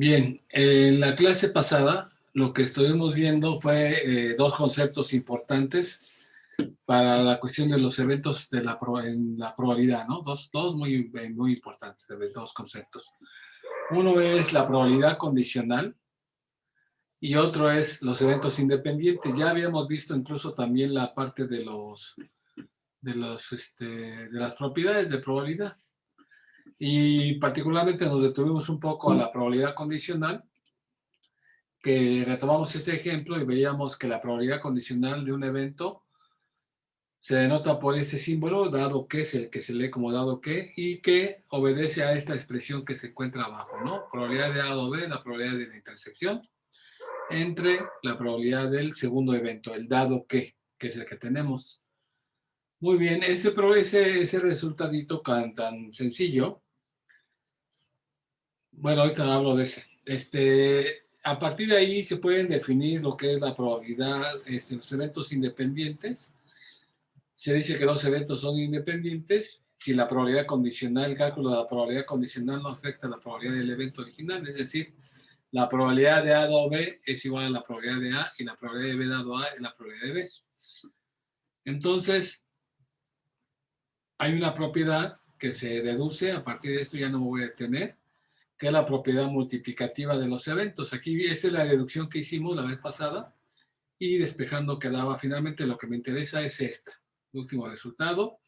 Bien, en la clase pasada lo que estuvimos viendo fue dos conceptos importantes para la cuestión de los eventos de en la probabilidad, ¿no? Dos muy importantes, dos conceptos. Uno es la probabilidad condicional y otro es los eventos independientes. Ya habíamos visto incluso también la parte de las propiedades de probabilidad. Y particularmente nos detuvimos un poco a la probabilidad condicional, que retomamos este ejemplo y veíamos que la probabilidad condicional de un evento se denota por este símbolo, dado que es el que se lee como dado que, y que obedece a esta expresión que se encuentra abajo, ¿no? Probabilidad de A o B, la probabilidad de la intersección, entre la probabilidad del segundo evento, el dado que es el que tenemos. Muy bien, ese resultadito tan sencillo, bueno, ahorita hablo de ese. A partir de ahí se pueden definir lo que es la probabilidad, los eventos independientes. Se dice que dos eventos son independientes si la probabilidad condicional, el cálculo de la probabilidad condicional no afecta a la probabilidad del evento original, es decir, la probabilidad de A dado B es igual a la probabilidad de A y la probabilidad de B dado A es la probabilidad de B. Entonces, hay una propiedad que se deduce, a partir de esto ya no me voy a detener, que es la propiedad multiplicativa de los eventos. Aquí esa es la deducción que hicimos la vez pasada y despejando quedaba finalmente lo que me interesa es esta, el último resultado,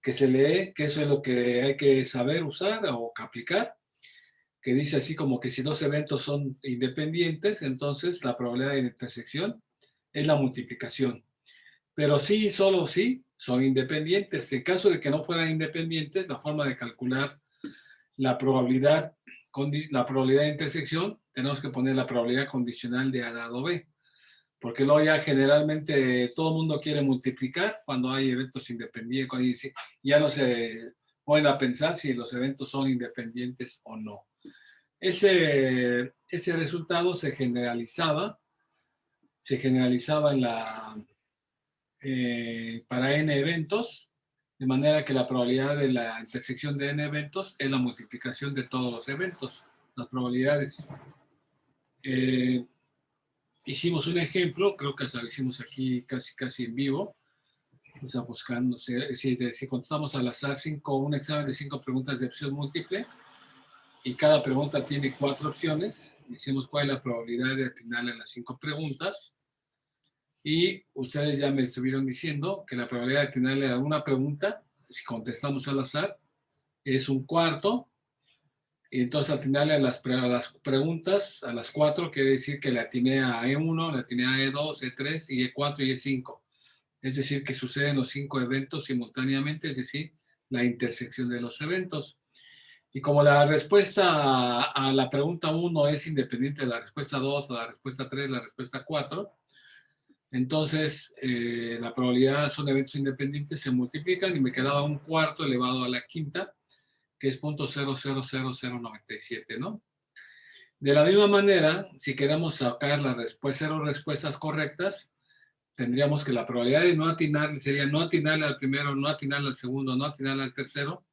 que se lee, que eso es lo que hay que saber usar o aplicar, que dice así como que si dos eventos son independientes, entonces la probabilidad de intersección es la multiplicación. Pero sí, solo sí, son independientes. En caso de que no fueran independientes, la forma de calcular la probabilidad, la probabilidad de intersección, tenemos que poner la probabilidad condicional de A dado B, porque luego ya generalmente todo el mundo quiere multiplicar cuando hay eventos independientes, ya no se ponen a pensar si los eventos son independientes o no. Ese resultado se generalizaba para n eventos, de manera que la probabilidad de la intersección de n eventos es la multiplicación de todos los eventos, las probabilidades. Hicimos un ejemplo, creo que lo hicimos aquí casi en vivo, o sea, buscando, si contestamos al azar un examen de 5 preguntas de opción múltiple, y cada pregunta tiene 4 opciones, decimos cuál es la probabilidad de atinarle a las 5 preguntas, y ustedes ya me estuvieron diciendo que la probabilidad de atinarle a una pregunta, si contestamos al azar, es un cuarto, y entonces atinarle a las preguntas, a las 4, quiere decir que le atiné a E1, le atiné a E2, E3, y E4 y E5. Es decir, que suceden los 5 eventos simultáneamente, es decir, la intersección de los eventos. Y como la respuesta a la pregunta 1 es independiente de la respuesta 2, a la respuesta 3, la respuesta 4, entonces la probabilidad son eventos independientes, se multiplican y me quedaba un cuarto elevado a la quinta, que es 0.000097, ¿no? De la misma manera, si queremos sacar las 0 respuestas correctas, tendríamos que la probabilidad de no atinarle sería no atinarle al primero, no atinarle al segundo, no atinarle al tercero,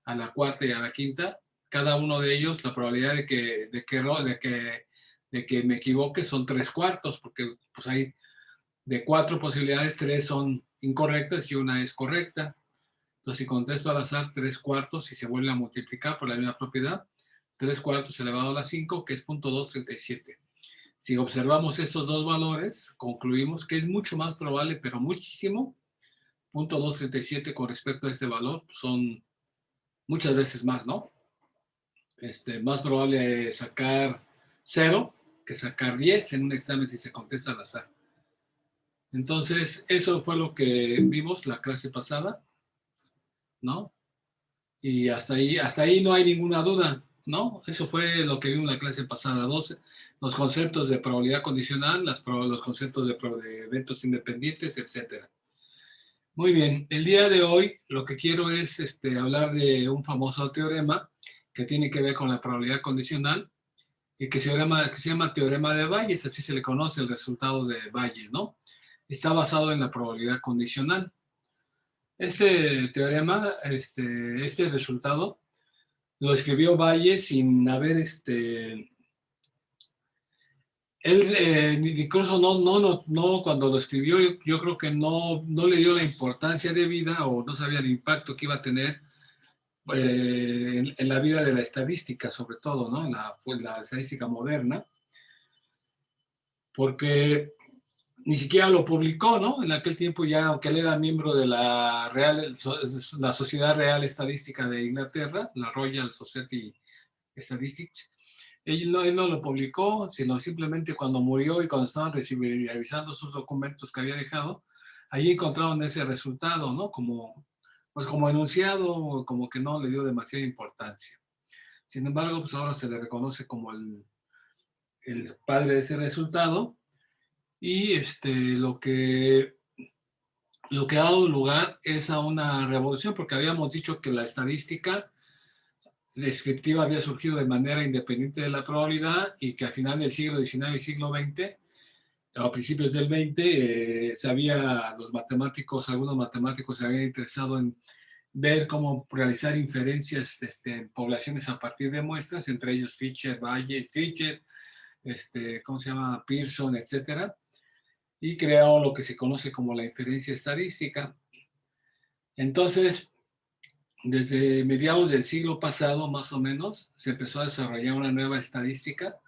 a la cuarta y a la quinta. Cada uno de ellos, la probabilidad de que me equivoque son 3 cuartos, porque pues hay de 4 posibilidades, 3 son incorrectas y una es correcta. Entonces, si contesto al azar 3 cuartos y se vuelve a multiplicar por la misma propiedad, 3 cuartos elevado a la 5, que es 0.237. Si observamos estos dos valores, concluimos que es mucho más probable, pero muchísimo, 0.237 con respecto a este valor, son muchas veces más, ¿no? Más probable sacar 0 que sacar 10 en un examen si se contesta al azar. Entonces, eso fue lo que vimos la clase pasada, ¿no? Y hasta ahí no hay ninguna duda, ¿no? Eso fue lo que vimos la clase pasada. Los conceptos de probabilidad condicional, los conceptos de eventos independientes, etcétera. Muy bien, el día de hoy lo que quiero es hablar de un famoso teorema que tiene que ver con la probabilidad condicional y que se llama teorema de Bayes, así se le conoce el resultado de Bayes, ¿no? Está basado en la probabilidad condicional. Este teorema, este resultado, lo escribió Bayes sin haber Él incluso no, cuando lo escribió, yo creo que no le dio la importancia de vida o no sabía el impacto que iba a tener en la vida de la estadística, sobre todo, ¿no? En la estadística moderna, porque ni siquiera lo publicó, ¿no? En aquel tiempo ya, aunque él era miembro de la Sociedad Real Estadística de Inglaterra, la Royal Society Statistics, él no lo publicó, sino simplemente cuando murió y cuando estaban revisando sus documentos que había dejado, ahí encontraron ese resultado, ¿no? Pues como enunciado, como que no le dio demasiada importancia. Sin embargo, pues ahora se le reconoce como el padre de ese resultado y lo que ha dado lugar es a una revolución, porque habíamos dicho que la estadística descriptiva había surgido de manera independiente de la probabilidad y que al final del siglo XIX y siglo XX, a principios del XX, algunos matemáticos se habían interesado en ver cómo realizar inferencias en poblaciones a partir de muestras, entre ellos Fisher, ¿cómo se llama? Pearson, etcétera, y creó lo que se conoce como la inferencia estadística. Entonces, desde mediados del siglo pasado, más o menos, se empezó a desarrollar una nueva estadística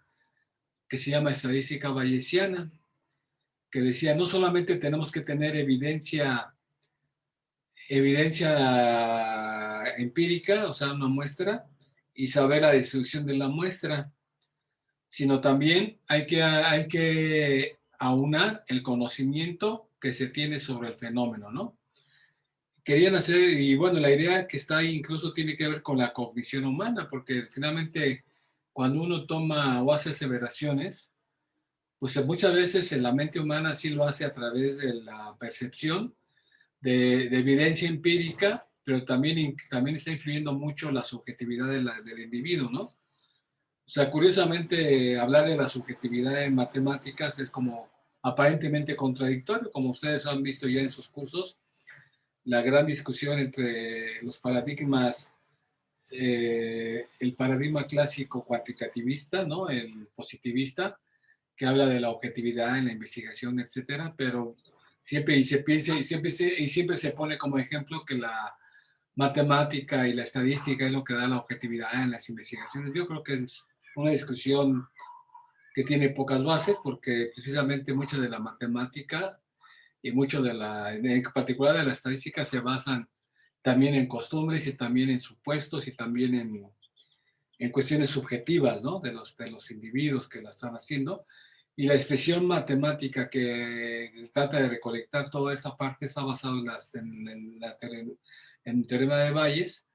que se llama estadística bayesiana, que decía, no solamente tenemos que tener evidencia empírica, o sea, una muestra, y saber la distribución de la muestra, sino también hay que aunar el conocimiento que se tiene sobre el fenómeno, ¿no? Querían hacer, y bueno, la idea que está ahí incluso tiene que ver con la cognición humana, porque finalmente cuando uno toma o hace aseveraciones, pues muchas veces en la mente humana sí lo hace a través de la percepción de evidencia empírica, pero también está influyendo mucho la subjetividad del individuo, ¿no? O sea, curiosamente, hablar de la subjetividad en matemáticas es como aparentemente contradictorio, como ustedes han visto ya en sus cursos, la gran discusión entre los paradigmas, el paradigma clásico cuantitativista, ¿no? El positivista, que habla de la objetividad en la investigación, etcétera, pero siempre se piensa y siempre se pone como ejemplo que la matemática y la estadística es lo que da la objetividad en las investigaciones. Yo creo que es una discusión que tiene pocas bases porque precisamente mucha de la matemática y mucho en particular de la estadística se basan también en costumbres y también en supuestos y también en cuestiones subjetivas, ¿no? De los individuos que la están haciendo. Y la expresión matemática que trata de recolectar toda esta parte está basada en el teorema de Bayes,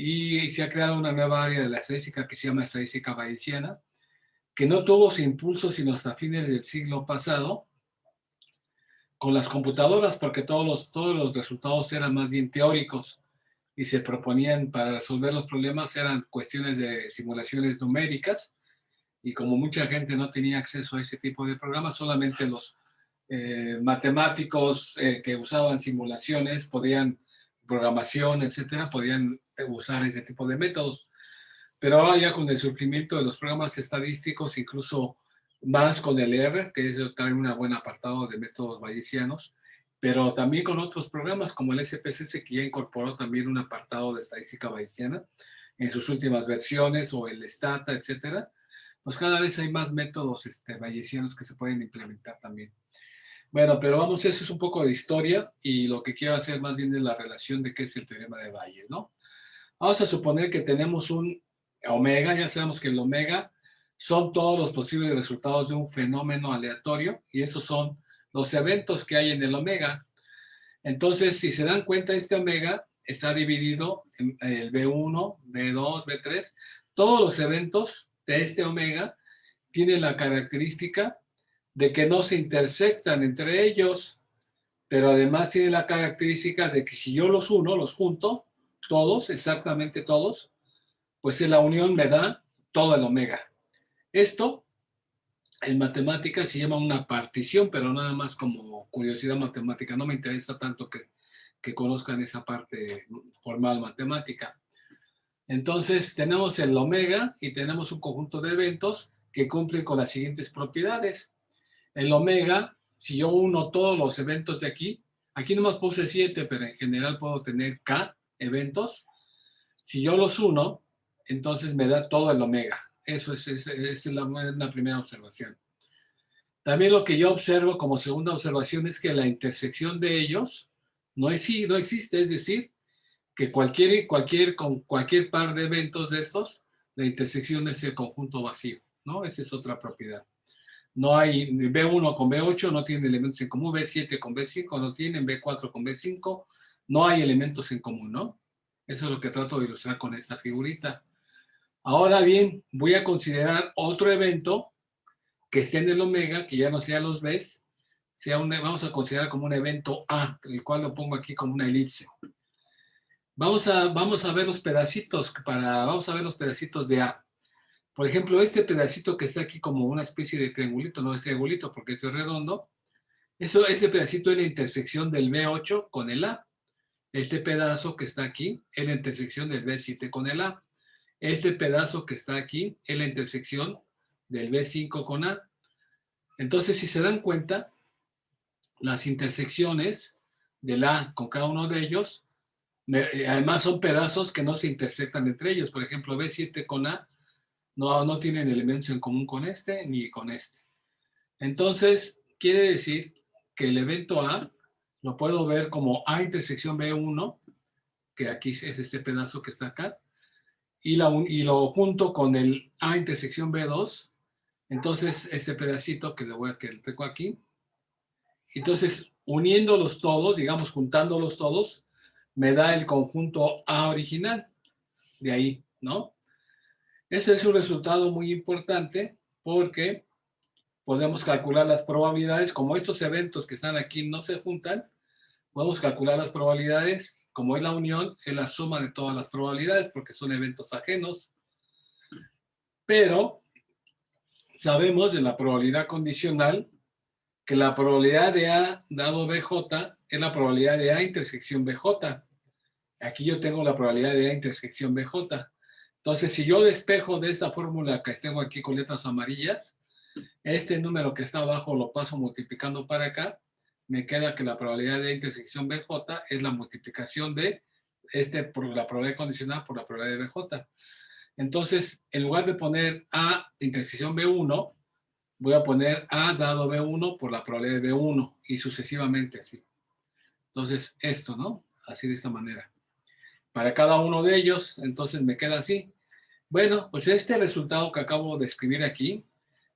y se ha creado una nueva área de la estadística que se llama estadística bayesiana, que no tuvo su impulso sino hasta fines del siglo pasado con las computadoras, porque todos los resultados eran más bien teóricos y se proponían para resolver los problemas, eran cuestiones de simulaciones numéricas, y como mucha gente no tenía acceso a ese tipo de programas, solamente los matemáticos que usaban simulaciones, programación, etcétera, podían usar ese tipo de métodos. Pero ahora ya con el surgimiento de los programas estadísticos, incluso más con el R, que es también un buen apartado de métodos bayesianos, pero también con otros programas como el SPSS, que ya incorporó también un apartado de estadística bayesiana en sus últimas versiones, o el Stata, etcétera, pues cada vez hay más métodos bayesianos que se pueden implementar también. Bueno, pero vamos, eso es un poco de historia, y lo que quiero hacer más bien es la relación de qué es el teorema de Bayes, ¿no? Vamos a suponer que tenemos un omega, ya sabemos que el omega son todos los posibles resultados de un fenómeno aleatorio, y esos son los eventos que hay en el omega. Entonces, si se dan cuenta, este omega está dividido en el B1, B2, B3. Todos los eventos de este omega tienen la característica de que no se intersectan entre ellos, pero además tiene la característica de que si yo los uno, los junto, todos, exactamente todos, pues en la unión me da todo el omega. Esto en matemáticas se llama una partición, pero nada más como curiosidad matemática. No me interesa tanto que conozcan esa parte formal matemática. Entonces tenemos el omega y tenemos un conjunto de eventos que cumplen con las siguientes propiedades. El omega, si yo uno todos los eventos de aquí nomás puse 7, pero en general puedo tener K eventos. Si yo los uno, entonces me da todo el omega. Eso es la primera observación. También lo que yo observo como segunda observación es que la intersección de ellos no existe, es decir, que con cualquier par de eventos de estos, la intersección es el conjunto vacío, ¿no? Esa es otra propiedad. No hay B1 con B8, no tienen elementos en común, B7 con B5 no tienen, B4 con B5, no hay elementos en común, ¿no? Eso es lo que trato de ilustrar con esta figurita. Ahora bien, voy a considerar otro evento que esté en el omega, que ya no sea los Bs, vamos a considerar como un evento A, el cual lo pongo aquí como una elipse. Vamos a ver los pedacitos, vamos a ver los pedacitos de A. Por ejemplo, este pedacito que está aquí como una especie de triangulito, no es triangulito porque es redondo, ese pedacito es la intersección del B8 con el A. Este pedazo que está aquí es la intersección del B7 con el A. Este pedazo que está aquí es la intersección del B5 con A. Entonces, si se dan cuenta, las intersecciones del A con cada uno de ellos, además son pedazos que no se intersectan entre ellos. Por ejemplo, B7 con A no tienen elementos en común con este ni con este. Entonces, quiere decir que el evento A lo puedo ver como A intersección B1, que aquí es este pedazo que está acá, y lo junto con el A intersección B2, entonces este pedacito que tengo aquí, entonces uniéndolos todos, digamos juntándolos todos, me da el conjunto A original, de ahí, ¿no? Ese es un resultado muy importante porque podemos calcular las probabilidades, como estos eventos que están aquí no se juntan, podemos calcular las probabilidades, como es la unión, es la suma de todas las probabilidades, porque son eventos ajenos, pero sabemos de la probabilidad condicional que la probabilidad de A dado BJ es la probabilidad de A intersección BJ. Aquí yo tengo la probabilidad de A intersección BJ. Entonces, si yo despejo de esta fórmula que tengo aquí con letras amarillas, este número que está abajo lo paso multiplicando para acá, me queda que la probabilidad de intersección BJ es la multiplicación de por la probabilidad condicional por la probabilidad de BJ. Entonces, en lugar de poner A intersección B1, voy a poner A dado B1 por la probabilidad de B1 y sucesivamente así. Entonces, esto, ¿no? Así de esta manera. Para cada uno de ellos, entonces me queda así. Bueno, pues este resultado que acabo de escribir aquí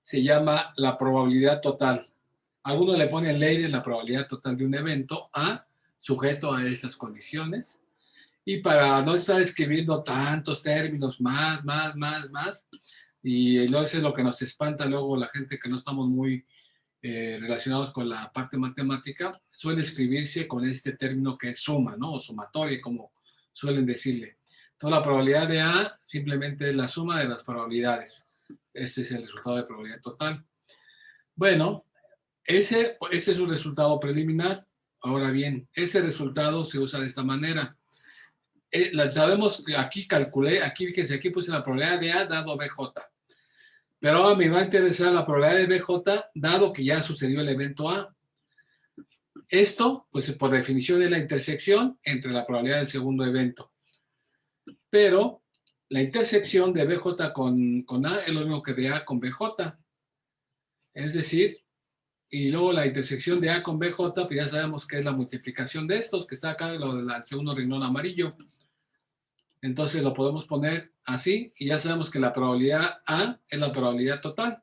se llama la probabilidad total. Algunos le ponen ley de la probabilidad total de un evento A sujeto a estas condiciones. Y para no estar escribiendo tantos términos más, y luego eso es lo que nos espanta luego la gente que no estamos muy relacionados con la parte matemática, suele escribirse con este término que es suma, ¿no? O sumatoria, como suelen decirle. Entonces, la probabilidad de A simplemente es la suma de las probabilidades. Este es el resultado de probabilidad total. Bueno, ese es un resultado preliminar. Ahora bien, ese resultado se usa de esta manera. Sabemos que aquí calculé, fíjense, aquí puse la probabilidad de A dado BJ. Pero ahora me va a interesar la probabilidad de BJ dado que ya sucedió el evento A. Esto, pues por definición, es la intersección entre la probabilidad del segundo evento. Pero la intersección de BJ con A es lo mismo que de A con BJ. Es decir, y luego la intersección de A con BJ, pues ya sabemos que es la multiplicación de estos, que está acá, lo del segundo renglón amarillo. Entonces lo podemos poner así, y ya sabemos que la probabilidad A es la probabilidad total.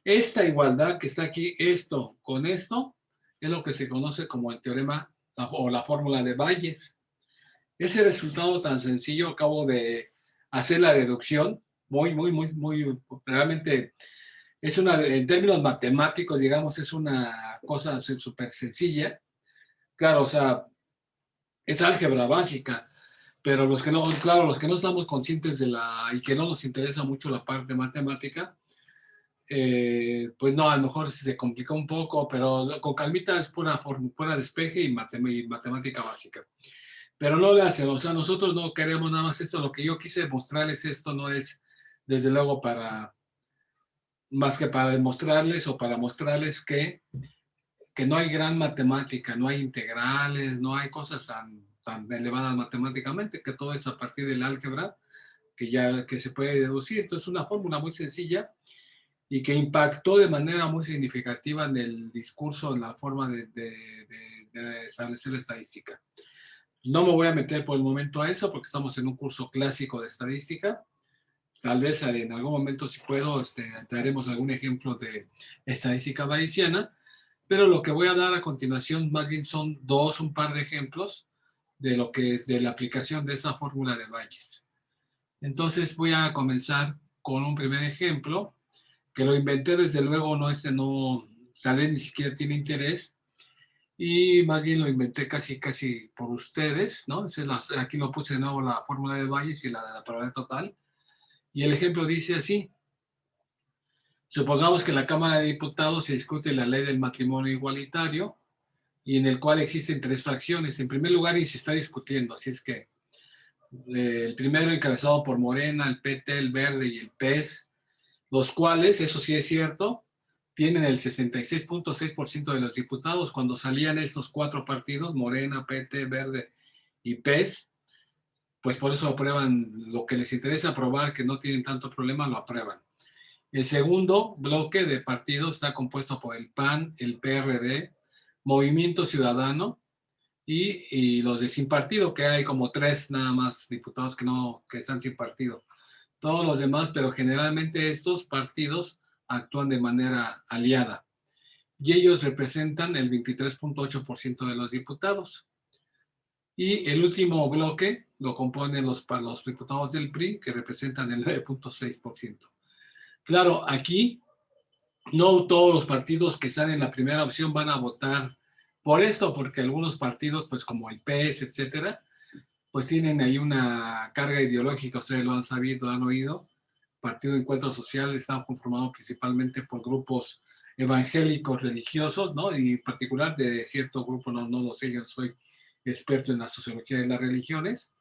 Esta igualdad que está aquí, esto con esto, es lo que se conoce como el teorema o la fórmula de Bayes. Ese resultado tan sencillo, acabo de hacer la deducción, realmente es en términos matemáticos, digamos, es una cosa súper sencilla. Claro, o sea, es álgebra básica, pero los que no estamos conscientes y que no nos interesa mucho la parte matemática, pues no, a lo mejor se complica un poco, pero con calmita es pura despeje y matemática básica. Pero no le hacen, o sea, nosotros no queremos nada más esto, lo que yo quise mostrarles esto no es, desde luego, para más que para demostrarles o para mostrarles que no hay gran matemática, no hay integrales, no hay cosas tan elevadas matemáticamente, que todo es a partir del álgebra, que se puede deducir. Entonces, es una fórmula muy sencilla y que impactó de manera muy significativa en el discurso, en la forma de establecer la estadística. No me voy a meter por el momento a eso porque estamos en un curso clásico de estadística. Tal vez en algún momento, si puedo, daremos algún ejemplo de estadística bayesiana, pero lo que voy a dar a continuación más bien son un par de ejemplos de lo que de la aplicación de esa fórmula de Bayes. Entonces voy a comenzar con un primer ejemplo que lo inventé, desde luego no, tal vez ni siquiera tiene interés, y más bien lo inventé casi por ustedes, ¿no? Aquí lo puse de nuevo la fórmula de Bayes y la de la probabilidad total, y el ejemplo dice así: supongamos que en la Cámara de Diputados se discute la ley del matrimonio igualitario, y en el cual existen 3 fracciones. En primer lugar, y se está discutiendo, así es que el primero encabezado por Morena, el PT, el Verde y el PES, los cuales, eso sí es cierto, tienen el 66.6% de los diputados. Cuando salían estos 4 partidos, Morena, PT, Verde y PES, pues por eso aprueban lo que les interesa aprobar, que no tienen tanto problema, lo aprueban. El segundo bloque de partidos está compuesto por el PAN, el PRD, Movimiento Ciudadano y los de sin partido, que hay como 3 nada más diputados que están sin partido. Todos los demás, pero generalmente estos partidos actúan de manera aliada y ellos representan el 23.8% de los diputados. Y el último bloque lo componen los diputados del PRI, que representan el 9.6%. Claro, aquí no todos los partidos que están en la primera opción van a votar por esto, porque algunos partidos, pues como el PES, etcétera, pues tienen ahí una carga ideológica, ustedes lo han sabido, lo han oído. Partido de Encuentro Social está conformado principalmente por grupos evangélicos religiosos, ¿no? Y en particular de cierto grupo, no lo sé, yo no soy experto en la sociología de las religiones,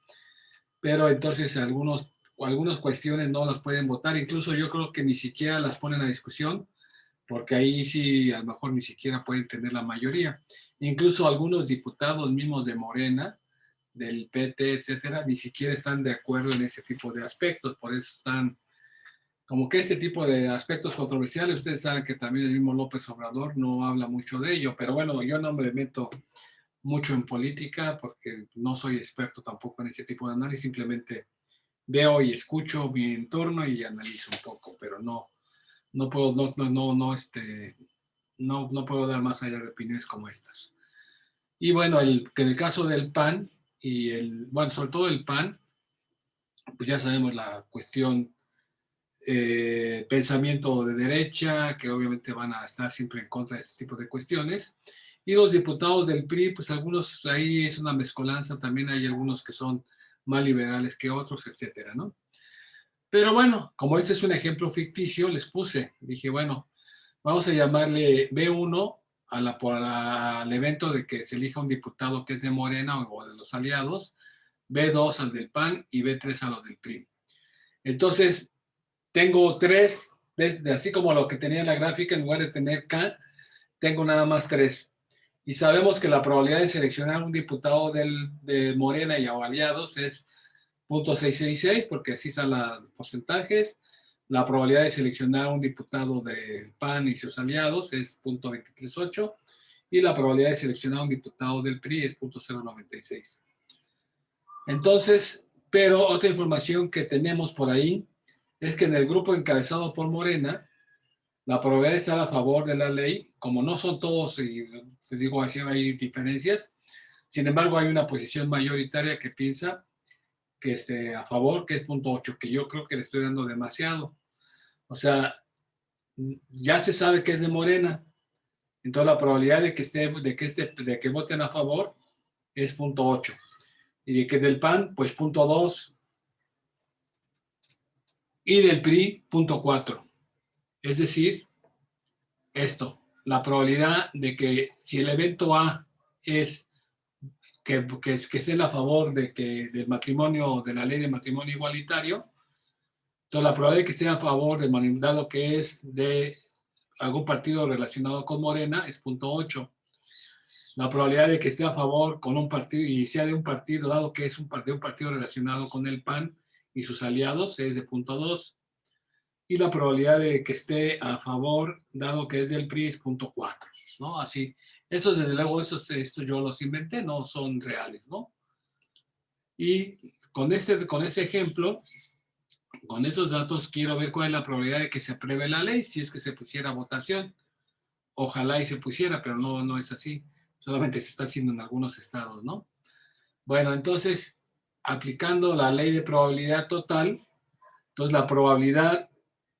pero entonces algunas cuestiones no las pueden votar, incluso yo creo que ni siquiera las ponen a discusión, porque ahí sí a lo mejor ni siquiera pueden tener la mayoría. Incluso algunos diputados mismos de Morena, del PT, etcétera, ni siquiera están de acuerdo en ese tipo de aspectos, por eso están como que ese tipo de aspectos controversiales. Ustedes saben que también el mismo López Obrador no habla mucho de ello, pero bueno, yo no me meto mucho en política porque no soy experto tampoco en ese tipo de análisis, simplemente veo y escucho mi entorno y analizo un poco, pero no puedo, no puedo dar más allá de opiniones como estas. Y bueno, que en el caso del PAN bueno, sobre todo el PAN, pues ya sabemos la cuestión, pensamiento de derecha, que obviamente van a estar siempre en contra de este tipo de cuestiones. Y los diputados del PRI, pues algunos, ahí es una mezcolanza, también hay algunos que son más liberales que otros, etcétera, ¿no? Pero bueno, como este es un ejemplo ficticio, les dije, bueno, vamos a llamarle B1 al evento de que se elija un diputado que es de Morena o de los aliados, B2 al del PAN y B3 a los del PRI. Entonces, tengo 3, así como lo que tenía en la gráfica, en lugar de tener K, tengo nada más 3. Y sabemos que la probabilidad de seleccionar un diputado de Morena y aliados es 0.666, porque así están los porcentajes. La probabilidad de seleccionar un diputado del PAN y sus aliados es 0.238 y la probabilidad de seleccionar un diputado del PRI es 0.096. Entonces, pero otra información que tenemos por ahí es que en el grupo encabezado por Morena, la probabilidad de estar a favor de la ley, como no son todos, y les digo así, hay diferencias, sin embargo hay una posición mayoritaria que piensa que esté a favor, que es 0.8, que yo creo que le estoy dando demasiado. O sea, ya se sabe que es de Morena, entonces la probabilidad de que voten a favor es 0.8. Y de que del PAN, pues 0.2. Y del PRI, 0.4. Es decir, la probabilidad de que si el evento A es que estén a favor del matrimonio, de la ley de matrimonio igualitario, Entonces, la probabilidad de que esté a favor de dado que es de algún partido relacionado con Morena es 0.8. La probabilidad de que esté a favor con un partido y sea de un partido, dado que es un partido relacionado con el PAN y sus aliados, es de 0.2. Y la probabilidad de que esté a favor, dado que es del PRI, es 0.4, ¿no? Así, esos desde luego, estos yo los inventé, no son reales, ¿no? Y con ese ejemplo, con esos datos, quiero ver cuál es la probabilidad de que se apruebe la ley, si es que se pusiera a votación. Ojalá y se pusiera, pero no es así. Solamente se está haciendo en algunos estados, ¿no? Bueno, entonces, aplicando la ley de probabilidad total, entonces la probabilidad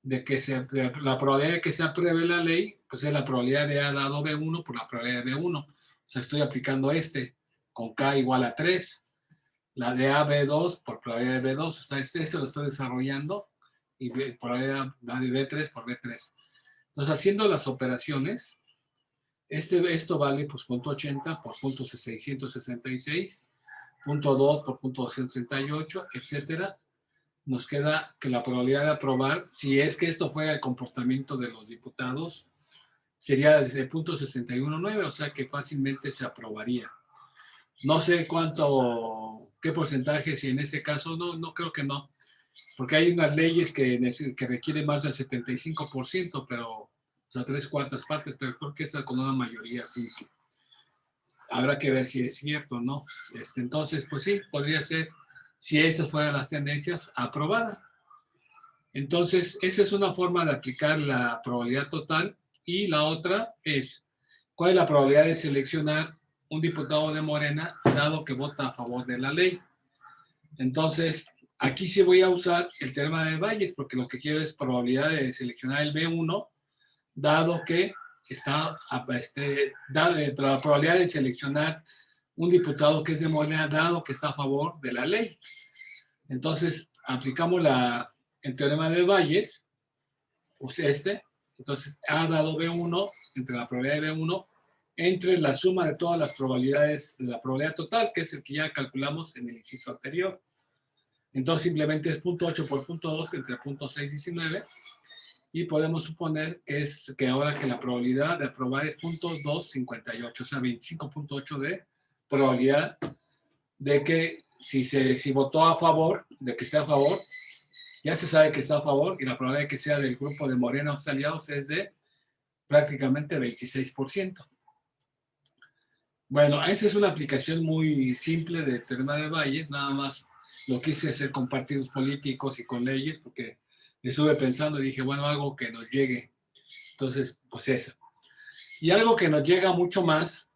de que se apruebe la ley, pues es la probabilidad de A dado B1 por la probabilidad de B1. O sea, estoy aplicando con K igual a 3. La de A, B2 por probabilidad de B2. O sea, este lo estoy desarrollando y probabilidad de B3 por B3. Entonces, haciendo las operaciones, esto vale pues 0.80 por 0.666, 0.2 por 0.238, etcétera. Nos queda que la probabilidad de aprobar, si es que esto fuera el comportamiento de los diputados, sería desde 0.619, o sea que fácilmente se aprobaría. No sé qué porcentaje, si en este caso, no creo que no, porque hay unas leyes que requieren más del 75%, pero, o sea, 3/4 partes, pero creo que esta con una mayoría simple. Habrá que ver si es cierto o no. Entonces, pues sí, podría ser, si estas fueran las tendencias, aprobada. Entonces, esa es una forma de aplicar la probabilidad total. Y la otra es, ¿cuál es la probabilidad de seleccionar un diputado de Morena dado que vota a favor de la ley? Entonces, aquí sí voy a usar el teorema de Bayes, porque lo que quiero es probabilidad de seleccionar el B1, dado que está, la probabilidad de seleccionar un diputado que es de Morena, dado que está a favor de la ley. Entonces, aplicamos el teorema de Bayes, pues entonces A dado B1 entre la probabilidad de B1 entre la suma de todas las probabilidades de la probabilidad total, que es el que ya calculamos en el inciso anterior. Entonces simplemente es 0.8 por 0.2 entre 0.619 y podemos suponer que ahora que la probabilidad de aprobar es 0.258, o sea, 25.8 de probabilidad de que si votó a favor, de que esté a favor, ya se sabe que está a favor y la probabilidad de que sea del grupo de Morena o sus aliados es de prácticamente 26%. Bueno, esa es una aplicación muy simple del teorema de Bayes, nada más lo quise hacer con partidos políticos y con leyes, porque estuve pensando y dije, bueno, algo que nos llegue. Entonces, pues eso. Y algo que nos llega mucho más,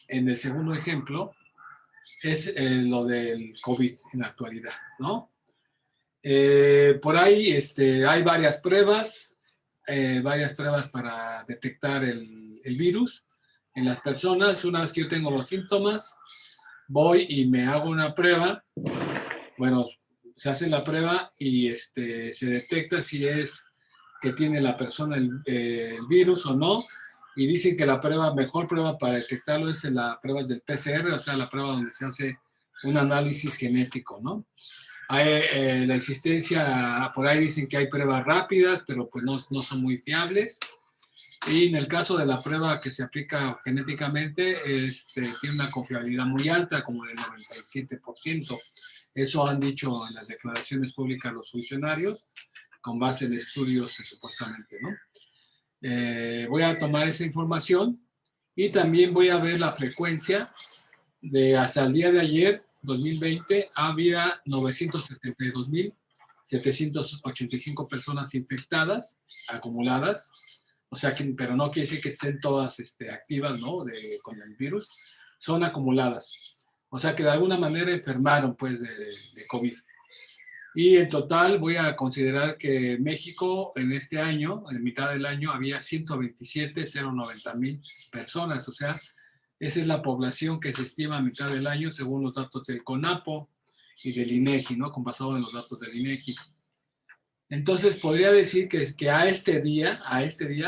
en el segundo ejemplo, es lo del COVID en la actualidad, ¿no? Por ahí hay varias pruebas para detectar el virus en las personas. Una vez que yo tengo los síntomas, voy y me hago una prueba. Bueno, se hace la prueba y se detecta si es que tiene la persona el virus o no. Y dicen que la mejor prueba para detectarlo es la prueba del PCR, o sea, la prueba donde se hace un análisis genético, ¿no? Hay la existencia, por ahí dicen que hay pruebas rápidas, pero pues no son muy fiables. Y en el caso de la prueba que se aplica genéticamente, tiene una confiabilidad muy alta, como del 97%. Eso han dicho en las declaraciones públicas los funcionarios, con base en estudios supuestamente, ¿no? Voy a tomar esa información y también voy a ver la frecuencia de hasta el día de ayer, 2020, había 972.785 personas infectadas, acumuladas, o sea, pero no quiere decir que estén todas activas, ¿no? Con el virus, son acumuladas. O sea, que de alguna manera enfermaron, pues, de COVID. Y en total voy a considerar que México en este año, en mitad del año, había 127.090.000 personas. O sea, esa es la población que se estima a mitad del año según los datos del CONAPO y del INEGI, ¿no? Con basado en los datos del INEGI. Entonces, podría decir que a este día,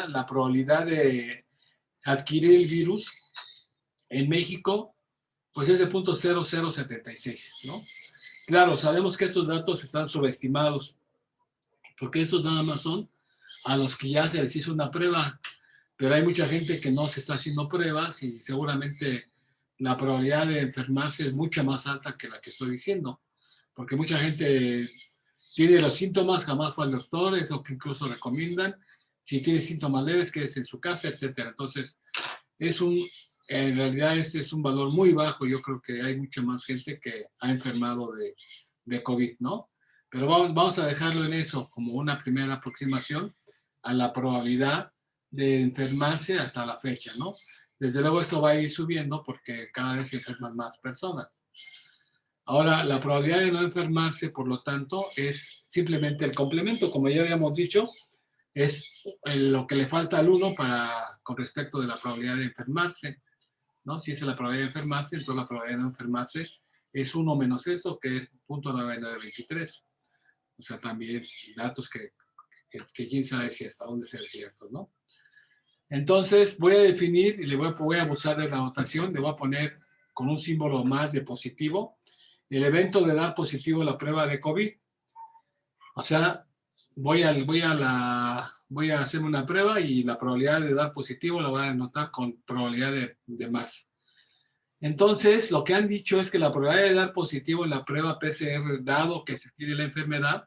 la probabilidad de adquirir el virus en México, pues es de 0.0076, ¿no? Claro, sabemos que estos datos están subestimados, porque estos nada más son a los que ya se les hizo una prueba, pero hay mucha gente que no se está haciendo pruebas y seguramente la probabilidad de enfermarse es mucho más alta que la que estoy diciendo, porque mucha gente tiene los síntomas, jamás fue al doctor, es lo que incluso recomiendan. Si tiene síntomas leves, quédese en su casa, etcétera. Entonces, en realidad este es un valor muy bajo. Yo creo que hay mucha más gente que ha enfermado de COVID, ¿no? Pero vamos a dejarlo en eso como una primera aproximación a la probabilidad de enfermarse hasta la fecha, ¿no? Desde luego esto va a ir subiendo porque cada vez se enferman más personas. Ahora, la probabilidad de no enfermarse, por lo tanto, es simplemente el complemento, como ya habíamos dicho, es lo que le falta al 1 con respecto de la probabilidad de enfermarse, ¿no? Si es la probabilidad de enfermarse, entonces la probabilidad de no enfermarse es 1 menos esto, que es 0.9923. O sea, también datos que quién sabe si hasta dónde sea cierto, ¿no? Entonces, voy a definir y voy a abusar de la notación, le voy a poner con un símbolo más de positivo, el evento de dar positivo a la prueba de COVID. O sea, voy a hacerme una prueba y la probabilidad de dar positivo la voy a anotar con probabilidad de más. Entonces, lo que han dicho es que la probabilidad de dar positivo en la prueba PCR, dado que se tiene la enfermedad,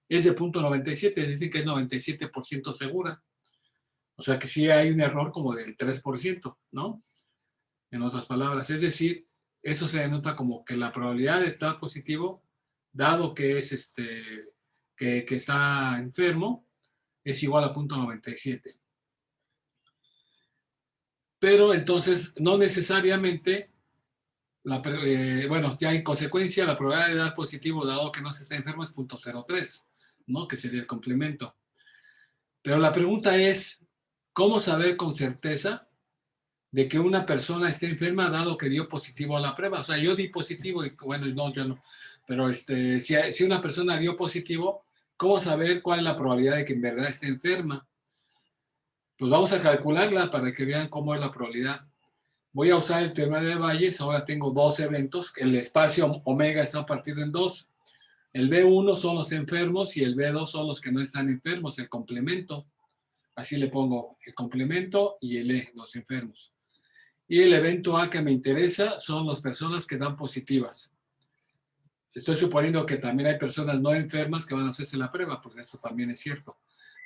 es de 0.97, es decir, que es 97% segura. O sea que sí hay un error como del 3%, ¿no? En otras palabras, es decir, eso se denota como que la probabilidad de estar positivo, dado que es que está enfermo, es igual a 0.97. Pero entonces, no necesariamente, bueno, ya en consecuencia, la probabilidad de dar positivo, dado que no se está enfermo, es 0.03, ¿no? Que sería el complemento. Pero la pregunta es, ¿cómo saber con certeza de que una persona esté enferma dado que dio positivo a la prueba? O sea, yo di positivo y bueno, no, yo no. Pero si una persona dio positivo, ¿cómo saber cuál es la probabilidad de que en verdad esté enferma? Pues vamos a calcularla para que vean cómo es la probabilidad. Voy a usar el teorema de Bayes. Ahora tengo dos eventos. El espacio omega está partido en dos. El B1 son los enfermos y el B2 son los que no están enfermos, el complemento. Así le pongo el complemento y el E, los enfermos. Y el evento A que me interesa son las personas que dan positivas. Estoy suponiendo que también hay personas no enfermas que van a hacerse la prueba, pues eso también es cierto.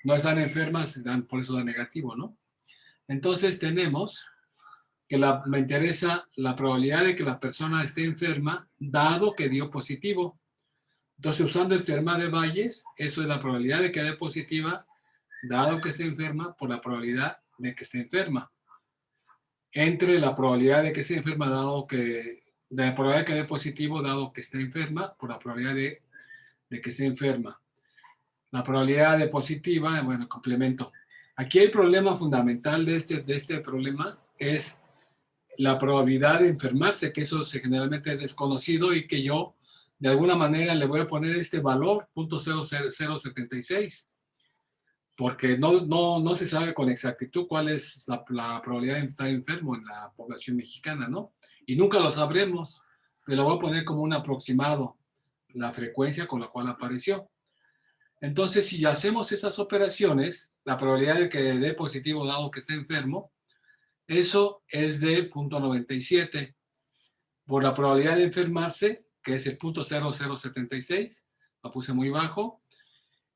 No están enfermas, por eso da negativo, ¿no? Entonces tenemos que me interesa la probabilidad de que la persona esté enferma, dado que dio positivo. Entonces, usando el teorema de Bayes, eso es la probabilidad de que dé positiva, dado que esté enferma, por la probabilidad de que esté enferma. Entre la probabilidad de que esté enferma, de la probabilidad de que dé positivo, dado que esté enferma, por la probabilidad de que esté enferma. La probabilidad de positiva, bueno, complemento. Aquí el problema fundamental de este problema es la probabilidad de enfermarse, que eso generalmente es desconocido y que yo de alguna manera le voy a poner este valor, 0.0076, porque no se sabe con exactitud cuál es la probabilidad de estar enfermo en la población mexicana, ¿no? Y nunca lo sabremos, pero lo voy a poner como un aproximado, la frecuencia con la cual apareció. Entonces, si hacemos estas operaciones, la probabilidad de que dé positivo dado que esté enfermo, eso es de 0.97. Por la probabilidad de enfermarse, que es el 0.0076, lo puse muy bajo,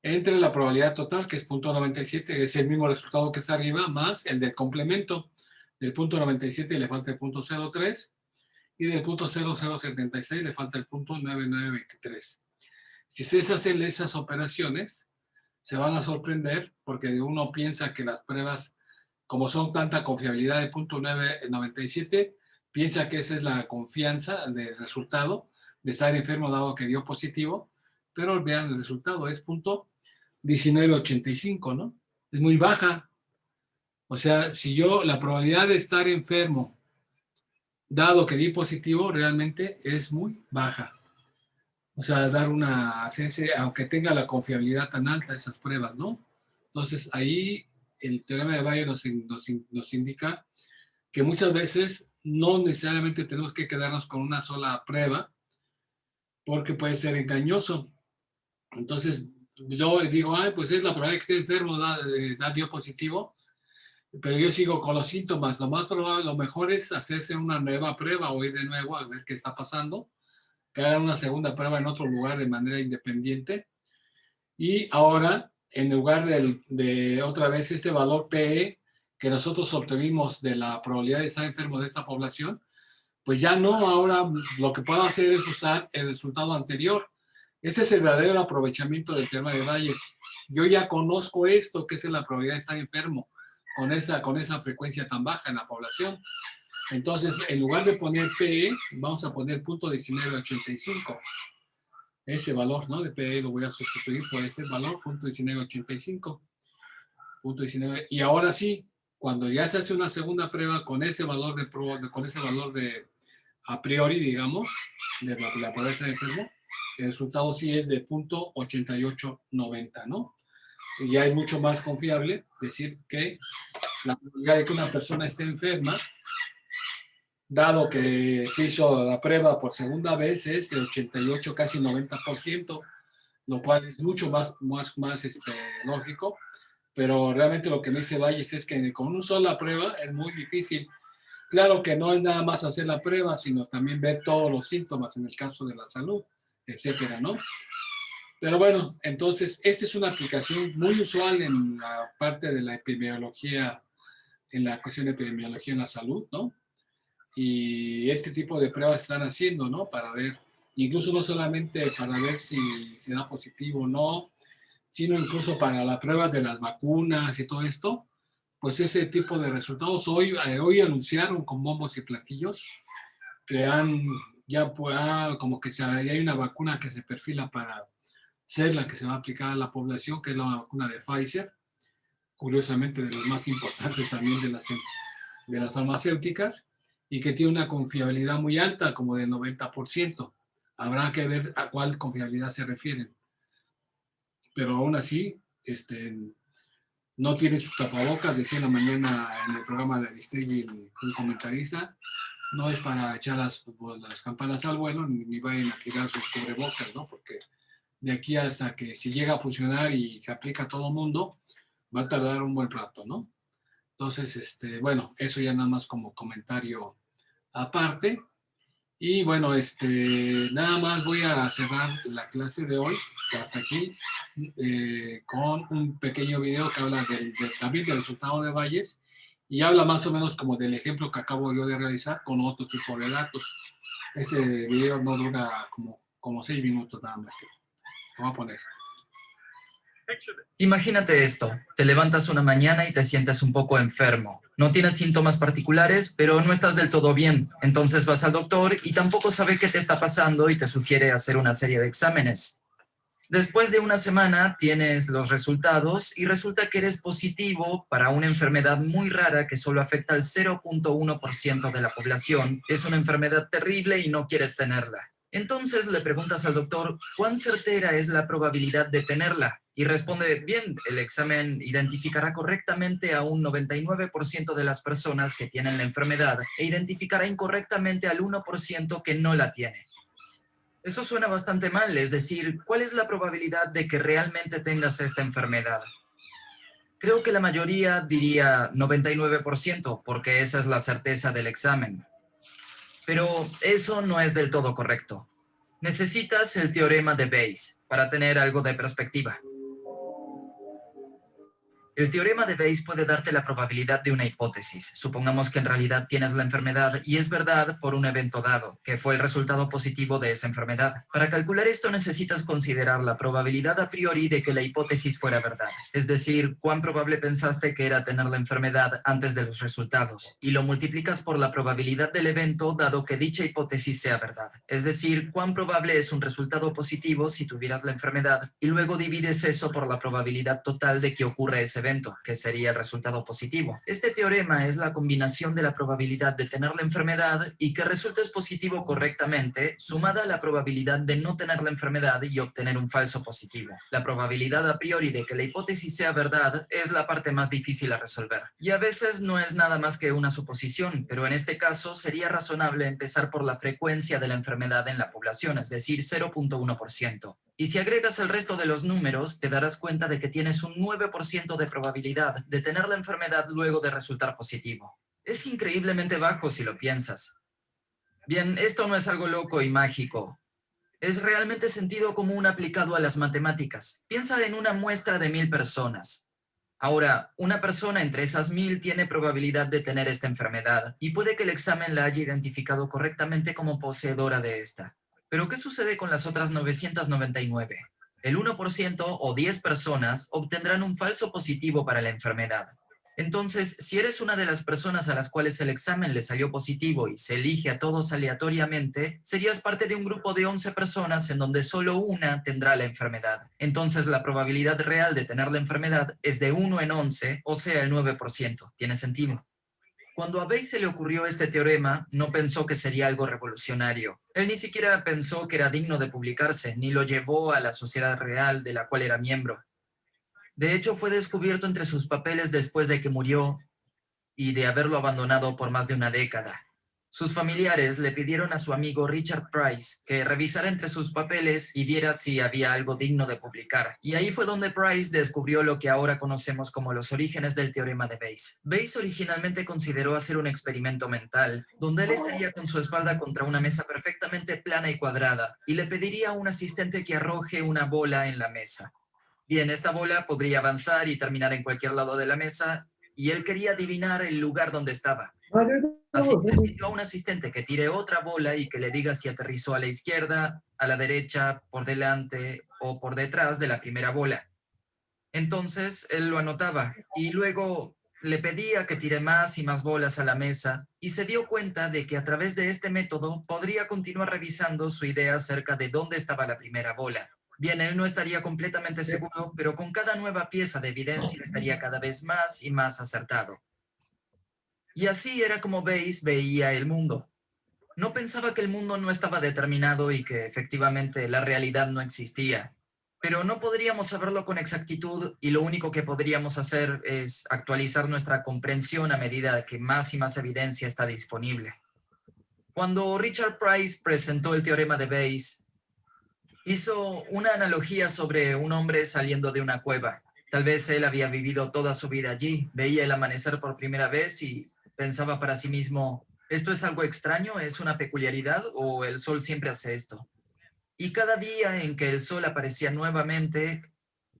entre la probabilidad total, que es 0.97, es el mismo resultado que está arriba, más el del complemento. Del 0.97 le falta el 0.03 y del 0.0076 le falta el 0.9923. Si ustedes hacen esas operaciones, se van a sorprender porque uno piensa que las pruebas, como son tanta confiabilidad de 0.997, piensa que esa es la confianza del resultado de estar enfermo dado que dio positivo, pero vean el resultado, es 0.1985, ¿no? Es muy baja. O sea, la probabilidad de estar enfermo dado que di positivo realmente es muy baja. O sea, hacerse, aunque tenga la confiabilidad tan alta esas pruebas, ¿no? Entonces, ahí el teorema de Bayes nos indica que muchas veces no necesariamente tenemos que quedarnos con una sola prueba, porque puede ser engañoso. Entonces, yo digo, ay, pues es la probabilidad que esté enfermo, dio positivo, pero yo sigo con los síntomas. Lo más probable, lo mejor es hacerse una nueva prueba o ir de nuevo a ver qué está pasando, que hagan una segunda prueba en otro lugar de manera independiente. Y ahora, en lugar de otra vez este valor PE que nosotros obtuvimos de la probabilidad de estar enfermo de esta población, pues ya no, ahora lo que puedo hacer es usar el resultado anterior. Ese es el verdadero aprovechamiento del teorema de Bayes. Yo ya conozco esto, que es la probabilidad de estar enfermo con esa frecuencia tan baja en la población. Entonces, en lugar de poner PE, vamos a poner .1985. Ese valor, ¿no? De PE lo voy a sustituir por ese valor, .1985. Y ahora sí, cuando ya se hace una segunda prueba con ese valor de a priori, digamos, de la probabilidad de enfermo, el resultado sí es de .8890, ¿no? Y ya es mucho más confiable decir que la probabilidad de que una persona esté enferma, dado que se hizo la prueba por segunda vez, es de 88, casi 90%, lo cual es mucho más lógico, pero realmente lo que me dice Valles es que con una sola prueba es muy difícil. Claro que no es nada más hacer la prueba, sino también ver todos los síntomas en el caso de la salud, etcétera, ¿no? Pero bueno, entonces, esta es una aplicación muy usual en la parte de la epidemiología, en la cuestión de epidemiología en la salud, ¿no? Y este tipo de pruebas se están haciendo, ¿no? Para ver, incluso no solamente para ver si se da positivo o no, sino incluso para las pruebas de las vacunas y todo esto, pues ese tipo de resultados hoy anunciaron con bombos y platillos que como que ya hay una vacuna que se perfila para ser la que se va a aplicar a la población, que es la vacuna de Pfizer, curiosamente de las más importantes también de las farmacéuticas, y que tiene una confiabilidad muy alta, como del 90%. Habrá que ver a cuál confiabilidad se refieren. Pero aún así, no tiene sus tapabocas, decía en la mañana en el programa de Aristegui, el comentarista, no es para echar las campanas al vuelo, ni vayan a tirar sus cubrebocas, ¿no? Porque de aquí hasta que si llega a funcionar y se aplica a todo mundo, va a tardar un buen rato, ¿no? Entonces, bueno, eso ya nada más como comentario aparte. Y bueno, nada más voy a cerrar la clase de hoy, hasta aquí, con un pequeño video que habla también del resultado de Bayes y habla más o menos como del ejemplo que acabo yo de realizar con otro tipo de datos. Ese video no dura como 6 minutos nada más que lo voy a poner. Imagínate esto, te levantas una mañana y te sientes un poco enfermo. No tienes síntomas particulares, pero no estás del todo bien. Entonces vas al doctor y tampoco sabe qué te está pasando y te sugiere hacer una serie de exámenes. Después de una semana tienes los resultados y resulta que eres positivo para una enfermedad muy rara que solo afecta al 0.1% de la población. Es una enfermedad terrible y no quieres tenerla. Entonces le preguntas al doctor, ¿cuán certera es la probabilidad de tenerla? Y responde, bien, el examen identificará correctamente a un 99% de las personas que tienen la enfermedad e identificará incorrectamente al 1% que no la tiene. Eso suena bastante mal, es decir, ¿cuál es la probabilidad de que realmente tengas esta enfermedad? Creo que la mayoría diría 99%, porque esa es la certeza del examen. Pero eso no es del todo correcto. Necesitas el teorema de Bayes para tener algo de perspectiva. El teorema de Bayes puede darte la probabilidad de una hipótesis. Supongamos que en realidad tienes la enfermedad y es verdad por un evento dado, que fue el resultado positivo de esa enfermedad. Para calcular esto necesitas considerar la probabilidad a priori de que la hipótesis fuera verdad. Es decir, cuán probable pensaste que era tener la enfermedad antes de los resultados. Y lo multiplicas por la probabilidad del evento dado que dicha hipótesis sea verdad. Es decir, cuán probable es un resultado positivo si tuvieras la enfermedad y luego divides eso por la probabilidad total de que ocurra ese evento, que sería el resultado positivo. Este teorema es la combinación de la probabilidad de tener la enfermedad y que resultes positivo correctamente, sumada a la probabilidad de no tener la enfermedad y obtener un falso positivo. La probabilidad a priori de que la hipótesis sea verdad es la parte más difícil a resolver. Y a veces no es nada más que una suposición, pero en este caso sería razonable empezar por la frecuencia de la enfermedad en la población, es decir, 0.1%. Y si agregas el resto de los números, te darás cuenta de que tienes un 9% de probabilidad de tener la enfermedad luego de resultar positivo. Es increíblemente bajo si lo piensas. Bien, esto no es algo loco y mágico. Es realmente sentido común aplicado a las matemáticas. Piensa en una muestra de 1000 personas. Ahora, una persona entre esas 1000 tiene probabilidad de tener esta enfermedad y puede que el examen la haya identificado correctamente como poseedora de esta. Pero ¿qué sucede con las otras 999? El 1% o 10 personas obtendrán un falso positivo para la enfermedad. Entonces, si eres una de las personas a las cuales el examen le salió positivo y se elige a todos aleatoriamente, serías parte de un grupo de 11 personas en donde solo una tendrá la enfermedad. Entonces, la probabilidad real de tener la enfermedad es de 1 en 11, o sea, el 9%. ¿Tiene sentido? Cuando a Bayes se le ocurrió este teorema, no pensó que sería algo revolucionario. Él ni siquiera pensó que era digno de publicarse, ni lo llevó a la sociedad real de la cual era miembro. De hecho, fue descubierto entre sus papeles después de que murió y de haberlo abandonado por más de una década. Sus familiares le pidieron a su amigo Richard Price que revisara entre sus papeles y viera si había algo digno de publicar. Y ahí fue donde Price descubrió lo que ahora conocemos como los orígenes del teorema de Bayes. Bayes originalmente consideró hacer un experimento mental, donde él estaría con su espalda contra una mesa perfectamente plana y cuadrada, y le pediría a un asistente que arroje una bola en la mesa. Bien, esta bola podría avanzar y terminar en cualquier lado de la mesa, y él quería adivinar el lugar donde estaba. Así que le pidió a un asistente que tire otra bola y que le diga si aterrizó a la izquierda, a la derecha, por delante o por detrás de la primera bola. Entonces él lo anotaba y luego le pedía que tire más y más bolas a la mesa y se dio cuenta de que a través de este método podría continuar revisando su idea acerca de dónde estaba la primera bola. Bien, él no estaría completamente seguro, pero con cada nueva pieza de evidencia estaría cada vez más y más acertado. Y así era como Bayes veía el mundo. No pensaba que el mundo no estaba determinado y que efectivamente la realidad no existía. Pero no podríamos saberlo con exactitud y lo único que podríamos hacer es actualizar nuestra comprensión a medida que más y más evidencia está disponible. Cuando Richard Price presentó el teorema de Bayes, hizo una analogía sobre un hombre saliendo de una cueva. Tal vez él había vivido toda su vida allí, veía el amanecer por primera vez y pensaba para sí mismo, ¿esto es algo extraño? ¿Es una peculiaridad? ¿O el sol siempre hace esto? Y cada día en que el sol aparecía nuevamente,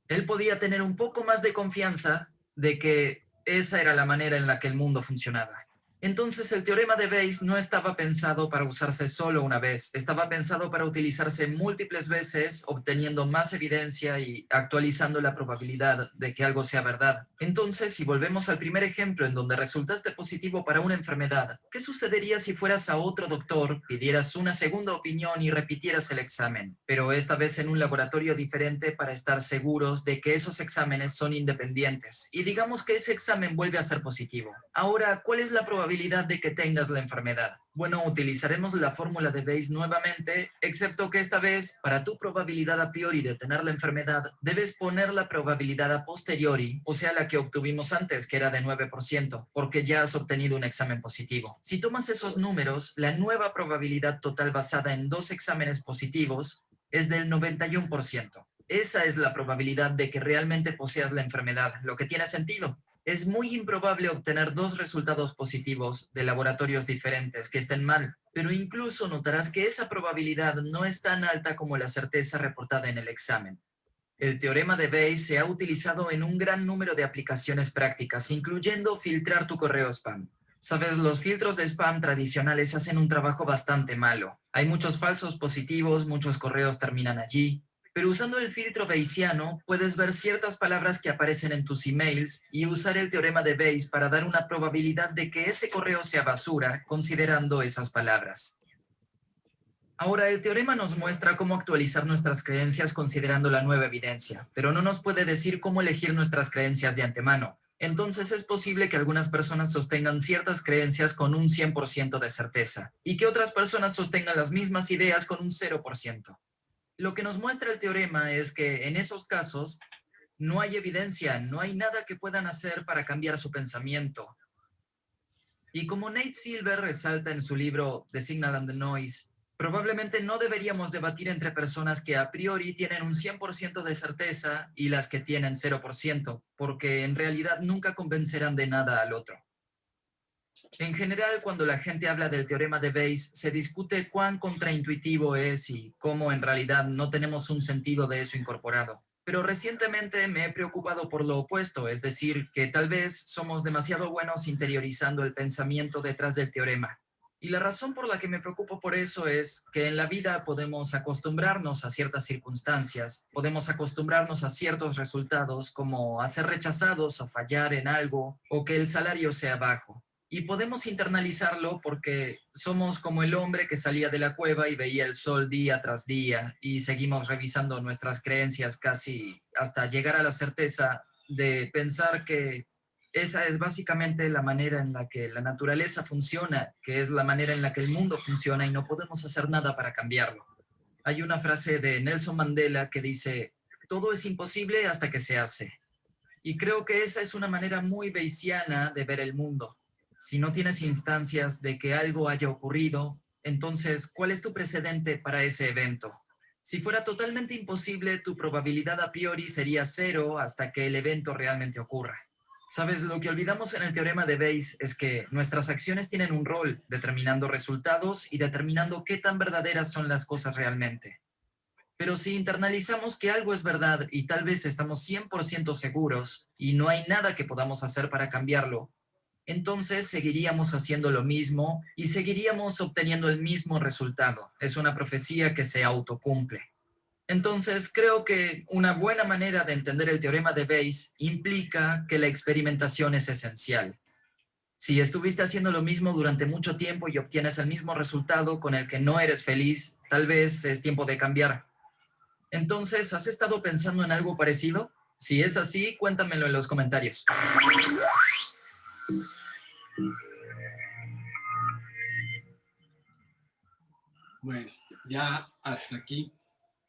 él podía tener un poco más de confianza de que esa era la manera en la que el mundo funcionaba. Entonces el teorema de Bayes no estaba pensado para usarse solo una vez, estaba pensado para utilizarse múltiples veces, obteniendo más evidencia y actualizando la probabilidad de que algo sea verdad. Entonces, si volvemos al primer ejemplo en donde resultaste positivo para una enfermedad, ¿qué sucedería si fueras a otro doctor, pidieras una segunda opinión y repitieras el examen, pero esta vez en un laboratorio diferente para estar seguros de que esos exámenes son independientes? Y digamos que ese examen vuelve a ser positivo. Ahora, ¿cuál es la probabilidad de que tengas la enfermedad? Bueno, utilizaremos la fórmula de Bayes nuevamente, excepto que esta vez, para tu probabilidad a priori de tener la enfermedad, debes poner la probabilidad a posteriori, o sea, la que obtuvimos antes, que era de 9%, porque ya has obtenido un examen positivo. Si tomas esos números, la nueva probabilidad total basada en 2 exámenes positivos es del 91%. Esa es la probabilidad de que realmente poseas la enfermedad, lo que tiene sentido. Es muy improbable obtener 2 resultados positivos de laboratorios diferentes que estén mal, pero incluso notarás que esa probabilidad no es tan alta como la certeza reportada en el examen. El teorema de Bayes se ha utilizado en un gran número de aplicaciones prácticas, incluyendo filtrar tu correo spam. Sabes, los filtros de spam tradicionales hacen un trabajo bastante malo. Hay muchos falsos positivos, muchos correos terminan allí. Pero usando el filtro bayesiano, puedes ver ciertas palabras que aparecen en tus emails y usar el teorema de Bayes para dar una probabilidad de que ese correo sea basura, considerando esas palabras. Ahora, el teorema nos muestra cómo actualizar nuestras creencias considerando la nueva evidencia, pero no nos puede decir cómo elegir nuestras creencias de antemano. Entonces es posible que algunas personas sostengan ciertas creencias con un 100% de certeza y que otras personas sostengan las mismas ideas con un 0%. Lo que nos muestra el teorema es que en esos casos no hay evidencia, no hay nada que puedan hacer para cambiar su pensamiento. Y como Nate Silver resalta en su libro The Signal and the Noise, Probablemente no deberíamos debatir entre personas que a priori tienen un 100% de certeza y las que tienen 0%, porque en realidad nunca convencerán de nada al otro. En general, cuando la gente habla del teorema de Bayes, se discute cuán contraintuitivo es y cómo en realidad no tenemos un sentido de eso incorporado. Pero recientemente me he preocupado por lo opuesto, es decir, que tal vez somos demasiado buenos interiorizando el pensamiento detrás del teorema. Y la razón por la que me preocupo por eso es que en la vida podemos acostumbrarnos a ciertas circunstancias, podemos acostumbrarnos a ciertos resultados como a ser rechazados o fallar en algo o que el salario sea bajo. Y podemos internalizarlo porque somos como el hombre que salía de la cueva y veía el sol día tras día y seguimos revisando nuestras creencias casi hasta llegar a la certeza de pensar que esa es básicamente la manera en la que la naturaleza funciona, que es la manera en la que el mundo funciona y no podemos hacer nada para cambiarlo. Hay una frase de Nelson Mandela que dice, todo es imposible hasta que se hace. Y creo que esa es una manera muy bayesiana de ver el mundo. Si no tienes instancias de que algo haya ocurrido, entonces, ¿cuál es tu precedente para ese evento? Si fuera totalmente imposible, tu probabilidad a priori sería cero hasta que el evento realmente ocurra. Sabes, lo que olvidamos en el teorema de Bayes es que nuestras acciones tienen un rol determinando resultados y determinando qué tan verdaderas son las cosas realmente. Pero si internalizamos que algo es verdad y tal vez estamos 100% seguros y no hay nada que podamos hacer para cambiarlo, entonces seguiríamos haciendo lo mismo y seguiríamos obteniendo el mismo resultado. Es una profecía que se autocumple. Entonces, creo que una buena manera de entender el teorema de Bayes implica que la experimentación es esencial. Si estuviste haciendo lo mismo durante mucho tiempo y obtienes el mismo resultado con el que no eres feliz, tal vez es tiempo de cambiar. Entonces, ¿has estado pensando en algo parecido? Si es así, cuéntamelo en los comentarios. Bueno, ya hasta aquí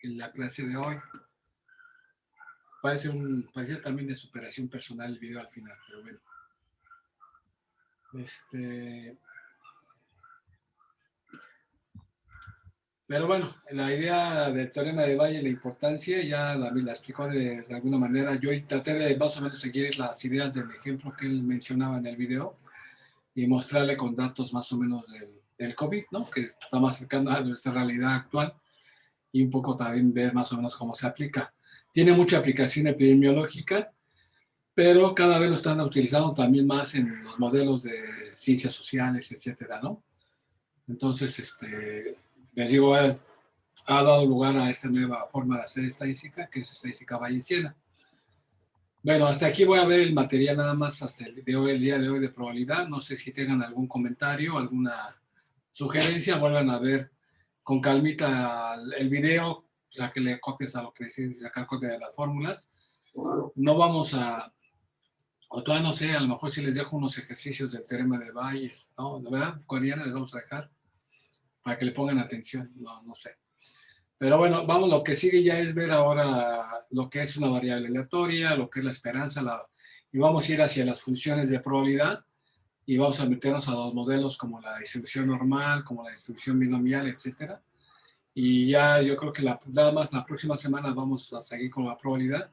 en la clase de hoy. Parece también de superación personal el video al final, pero bueno. Pero bueno, la idea del teorema de Bayes, la importancia, ya la explicó de alguna manera. Yo traté de más o menos seguir las ideas del ejemplo que él mencionaba en el video y mostrarle con datos más o menos del COVID, ¿no? Que está más cercano a nuestra realidad actual y un poco también ver más o menos cómo se aplica. Tiene mucha aplicación epidemiológica, pero cada vez lo están utilizando también más en los modelos de ciencias sociales, etcétera, ¿no? Entonces, les digo, ha dado lugar a esta nueva forma de hacer estadística, que es estadística bayesiana. Bueno, hasta aquí voy a ver el material nada más hasta el día de hoy de probabilidad. No sé si tengan algún comentario, alguna sugerencia, vuelvan a ver con calmita el video, ya que le copies a lo que decís, sacar copia de las fórmulas. No vamos a, o todavía no sé, a lo mejor si les dejo unos ejercicios del teorema de Bayes, ¿no? ¿La verdad? Coreana les vamos a dejar para que le pongan atención, no sé. Pero bueno, vamos, lo que sigue ya es ver ahora lo que es una variable aleatoria, lo que es la esperanza, y vamos a ir hacia las funciones de probabilidad y vamos a meternos a los modelos como la distribución normal, como la distribución binomial, etcétera. Y ya yo creo que nada más la próxima semana vamos a seguir con la probabilidad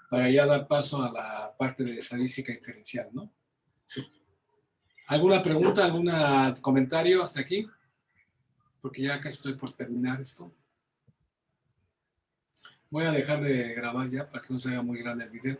para ya dar paso a la parte de estadística inferencial, ¿no? ¿Alguna pregunta, algún comentario hasta aquí? Porque ya casi estoy por terminar esto. Voy a dejar de grabar ya para que no se haga muy grande el video.